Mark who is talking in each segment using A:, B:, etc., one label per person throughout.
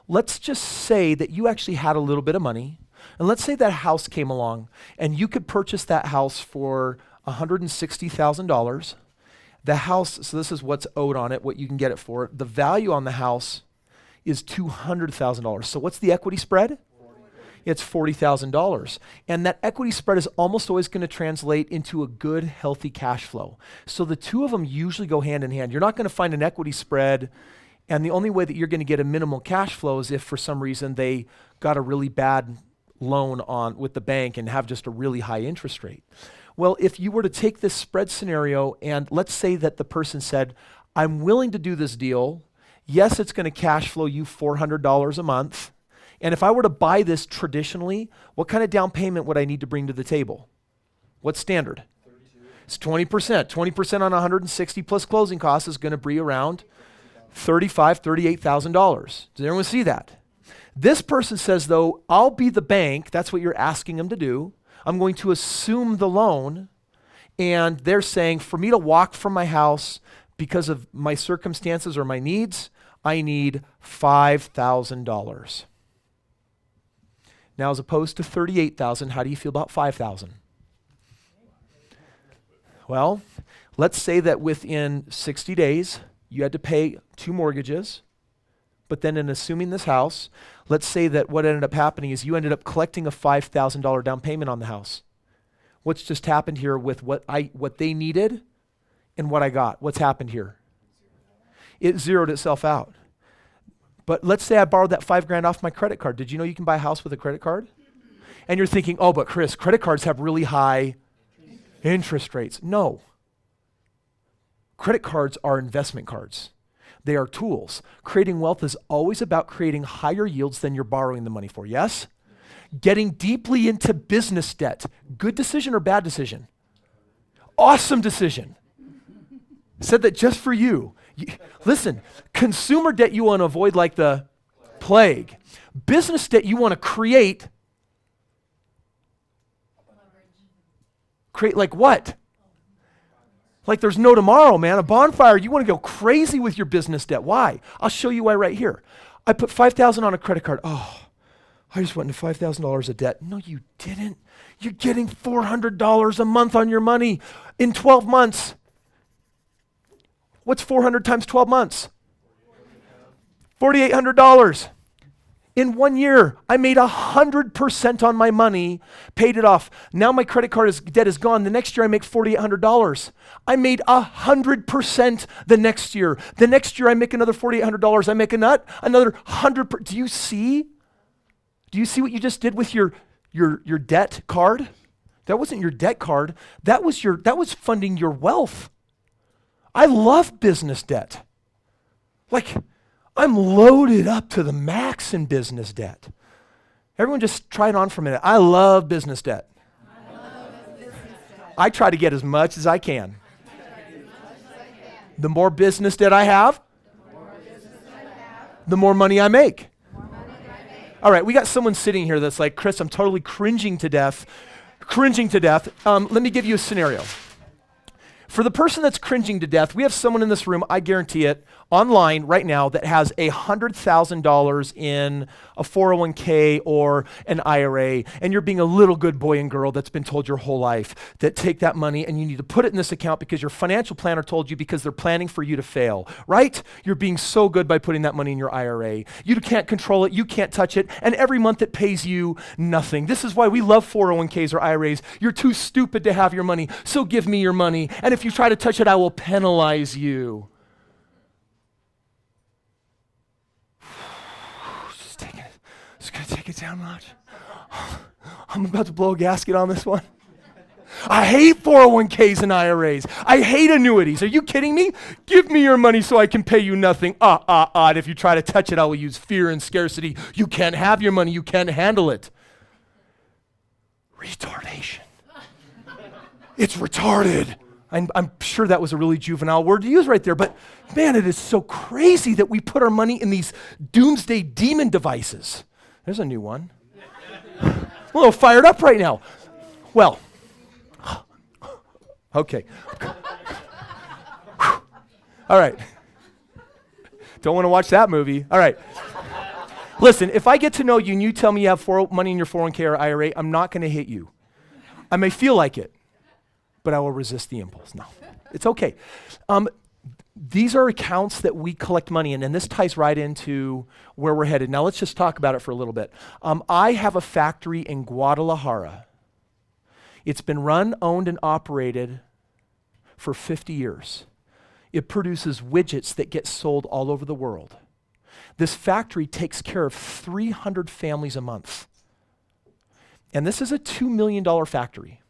A: let's just say that you actually had a little bit of money, and let's say that house came along, and you could purchase that house for $160,000. The house, so this is what's owed on it, what you can get it for. The value on the house is $200,000. So what's the equity spread? It's $40,000. And that equity spread is almost always going to translate into a good, healthy cash flow. So the two of them usually go hand in hand. You're not going to find an equity spread, and the only way that you're going to get a minimal cash flow is if for some reason they got a really bad loan on with the bank and have just a really high interest rate. Well, if you were to take this spread scenario, and let's say that the person said, I'm willing to do this deal. Yes, it's going to cash flow you $400 a month. And if I were to buy this traditionally, what kind of down payment would I need to bring to the table? What's standard? 32. It's 20%. 20% on 160 plus closing costs is going to be around $35,000, $38,000. Does everyone see that? This person says, though, I'll be the bank. That's what you're asking them to do. I'm going to assume the loan. And they're saying, for me to walk from my house because of my circumstances or my needs, I need $5,000. Now, as opposed to $38,000, how do you feel about $5,000? Well, let's say that within 60 days, you had to pay 2 mortgages, but then in assuming this house, let's say that what ended up happening is you ended up collecting a $5,000 down payment on the house. What's just happened here with what they needed and what I got? What's happened here? It zeroed itself out. But let's say I borrowed that $5,000 off my credit card. Did you know you can buy a house with a credit card? And you're thinking, oh, but Kris, credit cards have really high interest rates. No. Credit cards are investment cards. They are tools. Creating wealth is always about creating higher yields than you're borrowing the money for, yes? Getting deeply into business debt. Good decision or bad decision? Awesome decision. Said that just for you. Listen, consumer debt you want to avoid like the plague. Business debt you want to create. Create like what? Like there's no tomorrow, man. A bonfire, you want to go crazy with your business debt. Why? I'll show you why right here. I put $5,000 on a credit card. Oh, I just went into $5,000 of debt. No, you didn't. You're getting $400 a month on your money in 12 months. What's 400 times 12 months? $4,800. In 1 year, I made 100% on my money, paid it off. Now my credit card debt is gone. The next year I make $4,800. I made 100% the next year. The next year I make another $4,800. I make another 100%. Do you see? Do you see what you just did with your debt card? That wasn't your debt card. That was funding your wealth. I love business debt. Like, I'm loaded up to the max in business debt. Everyone just try it on for a minute. I love business debt. I try to get as much as I can. The more business debt I have, the more money I make. All right, we got someone sitting here that's like, Kris, I'm totally cringing to death. Let me give you a scenario. For the person that's cringing to death, we have someone in this room, I guarantee it, online right now that has $100,000 in a 401k or an IRA, and you're being a little good boy and girl that's been told your whole life that take that money and you need to put it in this account because your financial planner told you because they're planning for you to fail, right? You're being so good by putting that money in your IRA. You can't control it, you can't touch it, and every month it pays you nothing. This is why we love 401ks or IRAs. You're too stupid to have your money, so give me your money, and if you try to touch it, I will penalize you. Just gonna take it down a notch. I'm about to blow a gasket on this one. I hate 401ks and IRAs. I hate annuities. Are you kidding me? Give me your money so I can pay you nothing. And if you try to touch it, I will use fear and scarcity. You can't have your money. You can't handle it. Retardation. It's retarded. I'm sure that was a really juvenile word to use right there, but man, it is so crazy that we put our money in these doomsday demon devices. There's a new one. I'm a little fired up right now. Well, okay. All right. Don't want to watch that movie. All right. Listen, if I get to know you and you tell me you have money in your 401k or IRA, I'm not going to hit you. I may feel like it, but I will resist the impulse. No, it's okay. These are accounts that we collect money in, and this ties right into where we're headed. Now let's just talk about it for a little bit. I have a factory in Guadalajara. It's been run, owned, and operated for 50 years. It produces widgets that get sold all over the world. This factory takes care of 300 families a month. And this is a $2 million factory.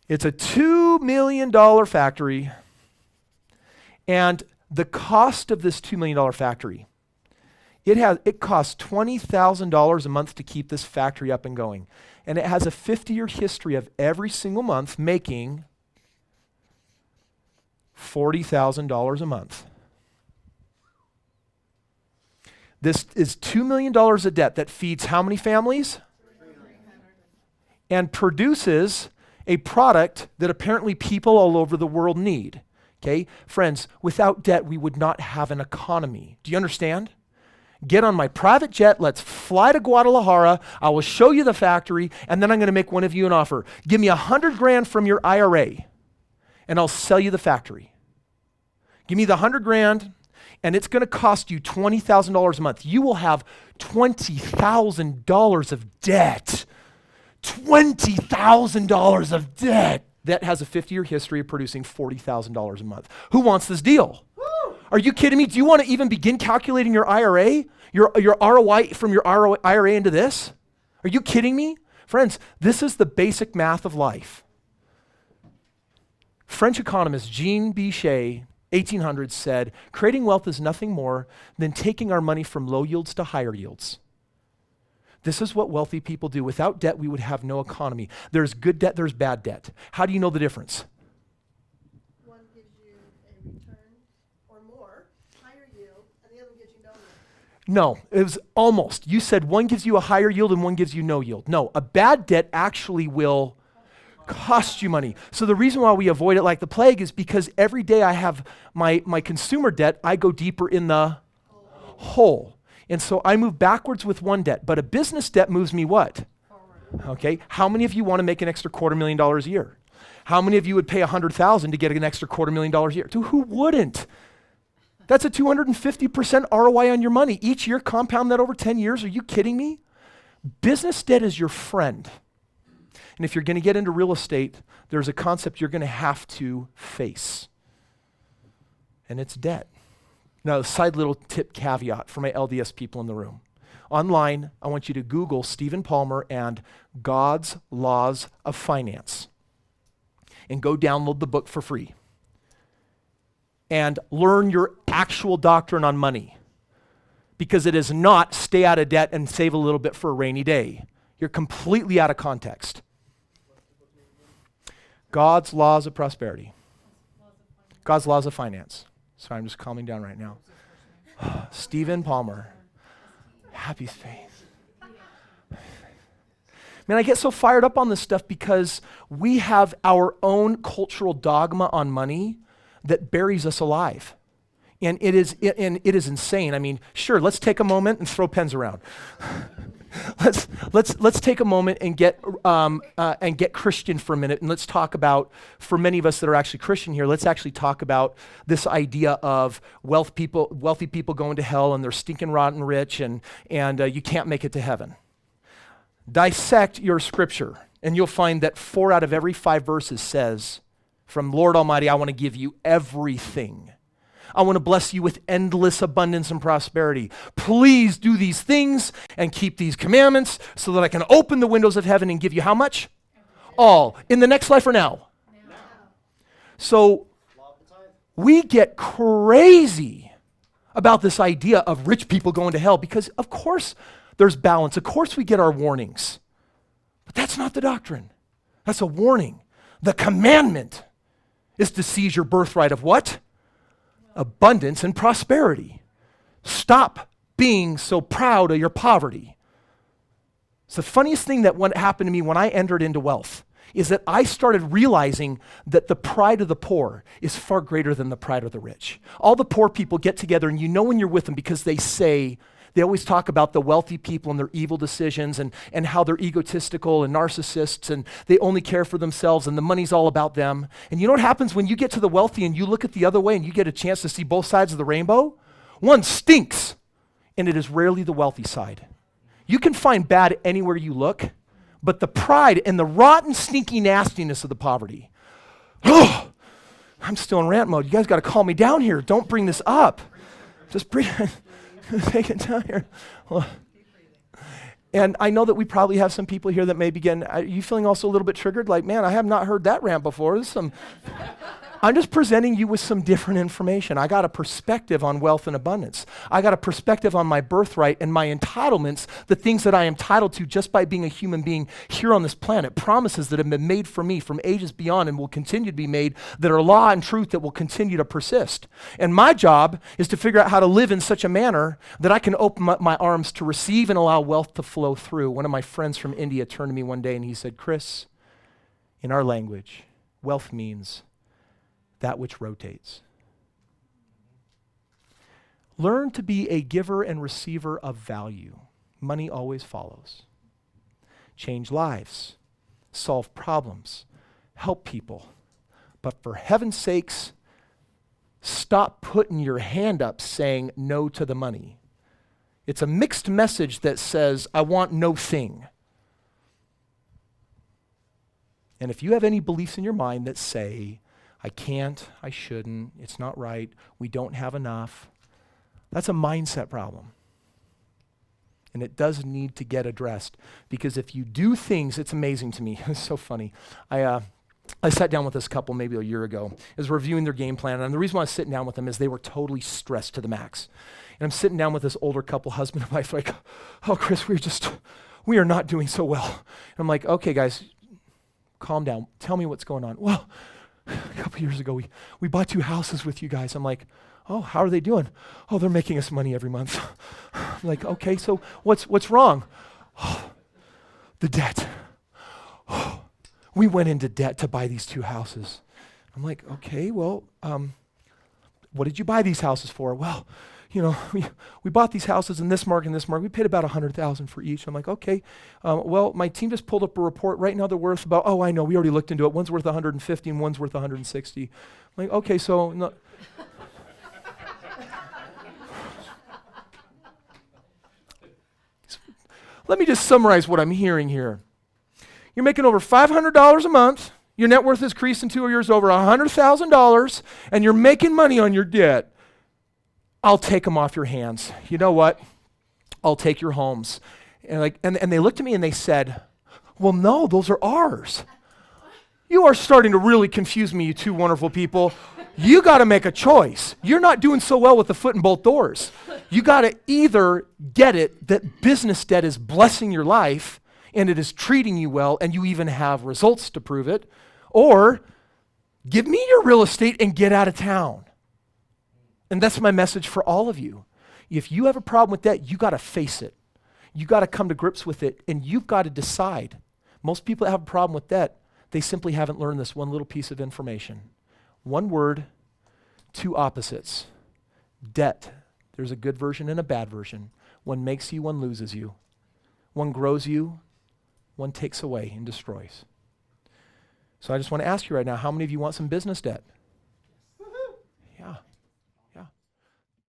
A: It's a $2 million factory. And the cost of this $2 million factory, it costs $20,000 a month to keep this factory up and going. And it has a 50-year history of every single month making $40,000 a month. This is $2 million of debt that feeds how many families? 300. And produces a product that apparently people all over the world need. Okay, friends, without debt, we would not have an economy. Do you understand? Get on my private jet, let's fly to Guadalajara, I will show you the factory, and then I'm going to make one of you an offer. Give me $100,000 from your IRA, and I'll sell you the factory. Give me the $100,000, and it's going to cost you $20,000 a month. You will have $20,000 of debt. $20,000 of debt. That has a 50-year history of producing $40,000 a month. Who wants this deal? Woo! Are you kidding me? Do you want to even begin calculating your IRA, your ROI from your IRA into this? Are you kidding me? Friends, this is the basic math of life. French economist Jean Bichet, 1800s, said, creating wealth is nothing more than taking our money from low yields to higher yields. This is what wealthy people do. Without debt, we would have no economy. There's good debt, there's bad debt. How do you know the difference?
B: One gives you a return or more, higher yield, and the other gives you no yield.
A: No, it was almost. You said one gives you a higher yield and one gives you no yield. No, a bad debt actually will cost you money. So the reason why we avoid it like the plague is because every day I have my consumer debt, I go deeper in the hole. And so I move backwards with one debt, but a business debt moves me what? Forward. Okay, how many of you want to make an extra $250,000 a year? How many of you would pay $100,000 to get an extra $250,000 a year? Who wouldn't? That's a 250% ROI on your money. Each year, compound that over 10 years. Are you kidding me? Business debt is your friend. And if you're going to get into real estate, there's a concept you're going to have to face. And it's debt. Now, side little tip caveat for my LDS people in the room. Online, I want you to Google Stephen Palmer and God's Laws of Finance. And go download the book for free. And learn your actual doctrine on money. Because it is not stay out of debt and save a little bit for a rainy day. You're completely out of context. God's Laws of Prosperity. God's Laws of Finance. Sorry, I'm just calming down right now. Stephen Palmer. Happy faith. Man, I get so fired up on this stuff because we have our own cultural dogma on money that buries us alive. And it is insane. I mean, sure, let's take a moment and throw pens around. Let's take a moment and get Christian for a minute, and let's talk about, for many of us that are actually Christian here, let's actually talk about this idea of wealthy people going to hell and they're stinking rotten rich and you can't make it to heaven. Dissect your scripture, and you'll find that 4 out of every 5 verses says, "From Lord Almighty, I want to give you everything. I want to bless you with endless abundance and prosperity. Please do these things and keep these commandments so that I can open the windows of heaven and give you how much? All. In the next life or now? Now. So we get crazy about this idea of rich people going to hell because, of course, there's balance. Of course, we get our warnings. But that's not the doctrine. That's a warning. The commandment is to seize your birthright of what? Abundance and prosperity. Stop being so proud of your poverty. It's the funniest thing that happened to me when I entered into wealth. is that I started realizing that the pride of the poor is far greater than the pride of the rich. All the poor people get together, and you know when you're with them because they always talk about the wealthy people and their evil decisions and how they're egotistical and narcissists and they only care for themselves and the money's all about them. And you know what happens when you get to the wealthy and you look at the other way and you get a chance to see both sides of the rainbow? One stinks, and it is rarely the wealthy side. You can find bad anywhere you look, but the pride and the rotten, stinky nastiness of the poverty. Oh, I'm still in rant mode. You guys got to calm me down here. Don't bring this up. Just bring take it down here. Well, and I know that we probably have some people here that may begin, are you feeling also a little bit triggered? Like, man, I have not heard that rant before. I'm just presenting you with some different information. I got a perspective on wealth and abundance. I got a perspective on my birthright and my entitlements, the things that I am entitled to just by being a human being here on this planet, promises that have been made for me from ages beyond and will continue to be made, that are law and truth that will continue to persist. And my job is to figure out how to live in such a manner that I can open up my arms to receive and allow wealth to flow through. One of my friends from India turned to me one day and he said, Kris, in our language, wealth means that which rotates. Learn to be a giver and receiver of value. Money always follows. Change lives, solve problems, help people. But for heaven's sakes, stop putting your hand up saying no to the money. It's a mixed message that says, I want no thing. And if you have any beliefs in your mind that say, I can't, I shouldn't, it's not right, we don't have enough, that's a mindset problem. And it does need to get addressed. Because if you do things, it's amazing to me. It's so funny. I sat down with this couple maybe a year ago. I was reviewing their game plan. And the reason why I was sitting down with them is they were totally stressed to the max. And I'm sitting down with this older couple, husband and wife, like, oh, Kris, we are not doing so well. And I'm like, okay, guys, calm down. Tell me what's going on. Well, a couple years ago, we bought 2 houses with you guys. I'm like, oh, how are they doing? Oh, they're making us money every month. I'm like, okay, so what's wrong? Oh, the debt. Oh, we went into debt to buy these 2 houses. I'm like, okay, well, what did you buy these houses for? Well, you know, we bought these houses in this market and this market. We paid about $100,000 for each. I'm like, okay. Well, my team just pulled up a report. Right now they're worth about, oh, I know, we already looked into it. One's worth 150 and one's worth 160. I'm like, okay, so no. Let me just summarize what I'm hearing here. You're making over $500 a month. Your net worth has increased in 2 years over $100,000, and you're making money on your debt. I'll take them off your hands. You know what? I'll take your homes. And they looked at me and they said, well, no, those are ours. You are starting to really confuse me, you 2 wonderful people. You got to make a choice. You're not doing so well with the foot in both doors. You got to either get it that business debt is blessing your life and it is treating you well and you even have results to prove it, or give me your real estate and get out of town. And that's my message for all of you. If you have a problem with that, you got to face it. You got to come to grips with it, and you've got to decide. Most people that have a problem with debt, they simply haven't learned this one little piece of information. One word, 2 opposites. Debt. There's a good version and a bad version. One makes you, one loses you. One grows you, one takes away and destroys. So I just want to ask you right now, how many of you want some business debt?